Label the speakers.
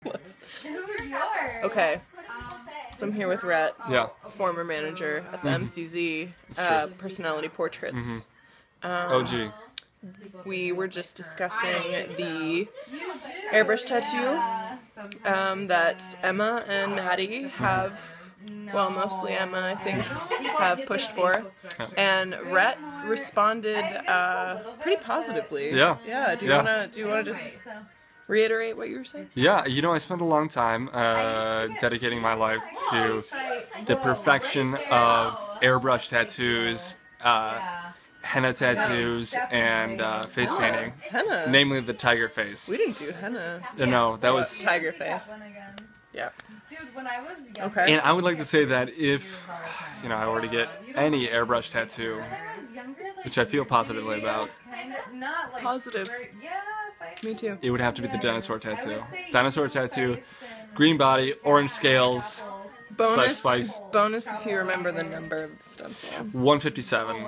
Speaker 1: Let's.
Speaker 2: Who's yours?
Speaker 1: Okay. So I'm here with Rhett,
Speaker 3: Yeah.
Speaker 1: former manager at the MCZ, Personality Portraits.
Speaker 3: OG.
Speaker 1: We were just discussing the airbrush tattoo that Emma and Maddie have, well, mostly Emma, I think, have pushed for. And Rhett responded pretty positively.
Speaker 3: Yeah.
Speaker 1: Yeah. Do you wanna just reiterate what you were saying?
Speaker 3: Yeah, you know, I spent a long time dedicating my life to the perfection of airbrush tattoos, henna tattoos, and face painting.
Speaker 1: Henna?
Speaker 3: Namely the tiger face.
Speaker 1: We didn't do henna.
Speaker 3: No, that was...
Speaker 1: Tiger face. Yeah.
Speaker 2: Dude, when I was young,
Speaker 1: Okay.
Speaker 3: And I would like to say that if, you know, I were to get any airbrush tattoo, which I feel positively about,
Speaker 2: not like
Speaker 1: Positive. Me too.
Speaker 3: it would have to be the dinosaur tattoo. Dinosaur tattoo, green body, orange scales,
Speaker 1: Bonus,
Speaker 3: spice.
Speaker 1: bonus if you remember the number of the stencil.
Speaker 3: 157.